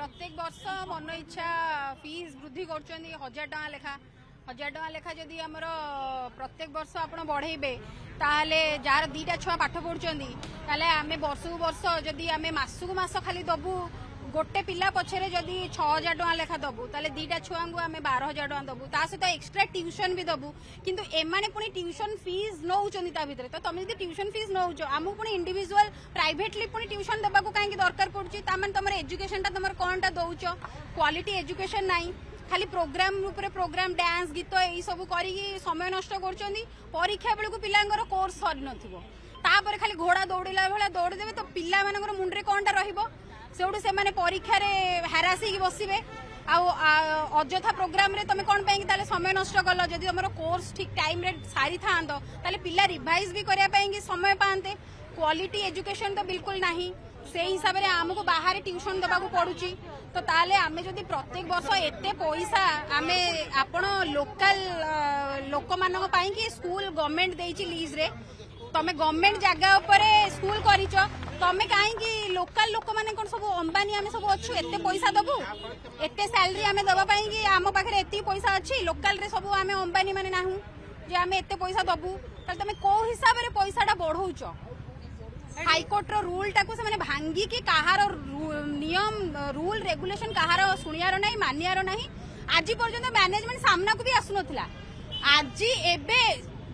प्रत्येक वर्ष मन इच्छा फीस वृद्धि कर 1000 टका लेखा 1000 टका लेखा जदि आमर प्रत्येक वर्ष आप बढ़ेबे ताहले जार दीटा छुआ पाठ पढ़ुचंदी ताहले आमे वर्ष को वर्ष जदि आमे मासु को मास खाली दबु गोटे पिला पछरे जदि 6000 टका लेखा दबु ताले दीटा छुआ को आमे 12000 टका दबु ता सहित एक्स्ट्रा ट्यूशन भी दबु किंतु एमाने पुनी ट्यूशन फीस नौचंदी ता भितरे तो तमे जदि ट्यूशन फीस नौचो आमु पुनी इंडिविजुअल प्राइवेटली पुनी ट्यूशन देबा को काहे दरकार पड़ुची ता माने तमर एजुकेशन ता तमर कोनटा दउचो क्वालिटी एजुकेशन नाही खाली प्रोग्राम ऊपर प्रोग्राम डांस गीत यही सब करी समय नष्ट कर परीक्षा बेलू पिलांगर कोर्स सरी नथिबो तापर खाली घोड़ा दौड़िला भाया दौड़देवे तो पिला मानकर मुंडरे कोनटा रहिबो सेउडू से माने परीक्षा रे हारासी बसिबे अଯଥା प्रोग्राम रे तमे कोन पैंकी ताले समय नष्ट कल जदि हमर कोर्स ठीक टाइम रे सारी थांदो ताले पिला रिवाइज भी करिया पैंकी समय पांते क्वालिटी एजुकेशन तो बिल्कुल नाही से हिसाब रे हमको बाहर ट्यूशन देबा को पड़ुची तो ताले आमे जदि प्रत्येक वर्ष एते पैसा आमे आपण लोकल लोक मानक पई कि स्कूल गवर्नमेंट देइची लीज रे तमे गवर्नमेंट जगह ऊपर स्कूल करिचो तमे काहे कि लोकल लोक माने कोन सब अंबानी आमे सब अच्छु एते पैसा दबु एते सैलरी आमे दबा पई कि आम पाखरे एते पैसा अछि लोकल रे सब आमे अंबानी माने नाहु जे आमे एते पैसा दबु त तमे को हिसाब रे पैसाटा बढ़ौचो हाईकोर्ट रो रूल टाको से माने भांगी कि कहार नियम रूल रेगुलेशन कहार सुनियार नाही मानियार नाही आज पर्यंत मैनेजमेंट सामना को भी आसु नथिला आज एबे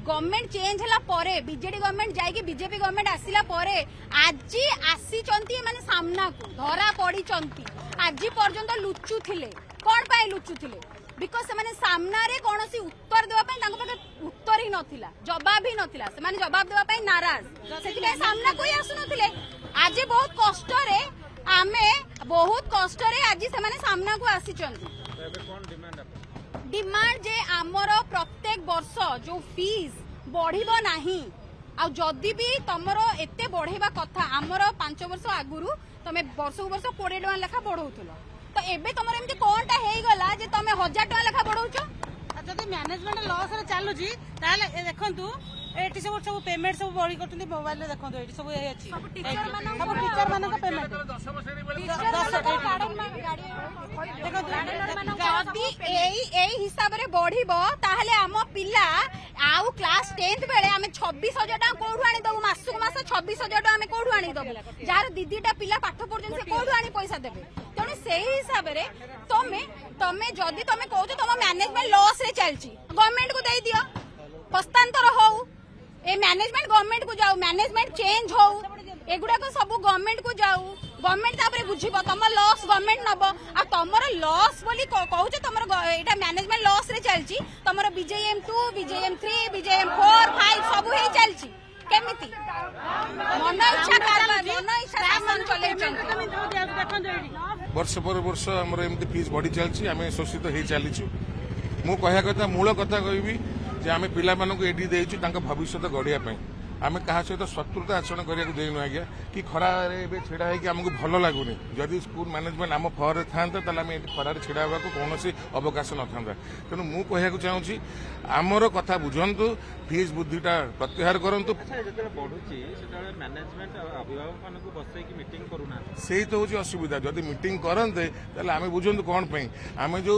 गवर्नमेंट चेंज हला परे बीजेडी गवर्नमेंट जाई कि बीजेपी गवर्नमेंट आसिला परे आज आसी चंती माने सामना को धरा पड़ी चंती आज पर्यंत लुचु थिले कोन पाए लुचु थिले बिकॉज से माने सामना रे कोनोसी उत्तर देबा पई तांको पाखे उत्तर ही नथिला जवाब ही नथिला से माने जवाब देबा पई नाराज सेति के सामना कोई आसु नथिले आज बहुत कष्ट रे आमे बहुत कष्ट रे आज से माने सामना को आसी चंती एबे कोन डिमांड जे आमर प्रत्येक वर्ष जो फीस बढ़िबो नाही आ जदि भी तमर एते बढ़ेबा कथा आमर 5 वर्ष आगुरु तमे वर्ष को वर्ष 20 टका लेखा बढ़ौथलो तो एबे तमर एमती कोनटा हेई गला जे तमे 1000 टका लेखा बढ़ौचो जदि मैनेजमेंट लॉस रे चालुची ताले ए देखंतु एटी सब पेमेंट सब बड़ी करतुंदी मोबाइल रे देखंतु एटी सब ए अछि सब टीचर मानन को पेमेंट 10 जदि एई हिसाब रे बढ़िबो ताहले आम पिला आउ क्लास 10th बेले आमे 26000 टका कोठु आनी दबु मासु को मास 26000 टका आमे कोठु आनी दबु जार दीदीटा पिला पाठ पढजन से कोठु आनी पैसा देबे तने सेही हिसाब रे तमे जदि तमे कहू तम मैनेजमेंट लॉस रे चलची गवर्नमेंट को दे दियो हस्तांतर हो ए मैनेजमेंट गवर्नमेंट को जाऊ मैनेजमेंट चेंज हो एगुडा को सब गवर्नमेंट को जाऊ गवर्नमेंट तापरे बुझिबो तम लॉस गवर्नमेंट नबो आ तमरो लॉस बोली कहू तमरो एटा मैनेजमेंट लॉस रे चलची तमरो बीजेएम 2 बीजेएम 3 बीजेएम 4 5 सब हे चलची केमिति मन इच्छा कारबार मन इच्छा शासन चले वर्ष पर वर्ष हमर एमती फीस बढ़ी चलची आमे शोषित हे चलीछु मु कहया कथा मूल कथा कहबी जे आमे पिला मानक एडी देइछु तांका भविष्य गढ़िया पई आमे कहा सहित शत्रुता आचरण करिया देनु आज्ञा कि खरारे एबे छेड़ा है कि हमको भल लागुनी जदि स्कूल मैनेजमेंट आम फर था ताले खरारे छेड़ा होगा कौन अवकाश न था तेणु मु कहया चाहूँगी आमर कथा बुझंतु फीस बुद्धिटा प्रत्याहार करंतु से तो हूँ असुविधा जदि मीटिंग करते आम बुझंतु कौन पे आम जो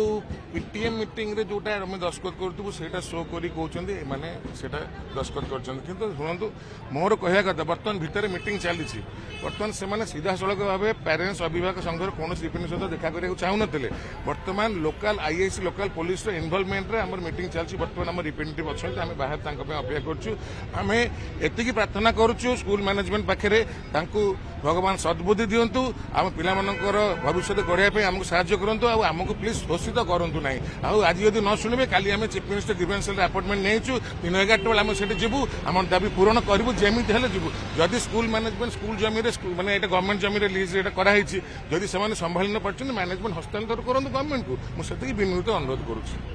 पीटीएम मीटिंग रे जोटा आम दस्खत करूँ से शो करी कहते माने सेटा दस्खत कर शुणु मोर कहया कथा बर्तमान भितर मीटिंग चली बर्तमान से सीधा सड़क भाव पेरेन्ट्स अभिभावक संघर कौन रिप्रेजेंटेटिव सहित देखा करने चाहूनते बर्तमान local IIC local police involvement रे आम मीटिंग चलती बर्तमान आम रिप्रेजेंटेटिव अच्छा आम बाहर अपेक्षा करें एति प्रार्थना करुचु स्कूल मैनेजमेंट पाखे भगवान सद्बुद्धि दिंतु आम पिला भविष्य गढ़ाई आमको साहाय्य करूँ आमको प्लीज शोषित करूँ ना आज जब न शुणे काली आम चीफ मिनिस्टर ग्रीवेंस अपॉइंटमेंट नहीं 3-11 बेले आम से जीवु आम दाबी पूरण करूँ जमी जीवु जदि स्कूल मैनेजमेंट स्कूल जमी माने गवर्नमेंट जमी लीज कराई जदि से संभाली न पार्टी मैनेजमेंट हस्तांतर करूँ गवर्नमेंट को मुझे विनूत अनुरोध करुच्छी।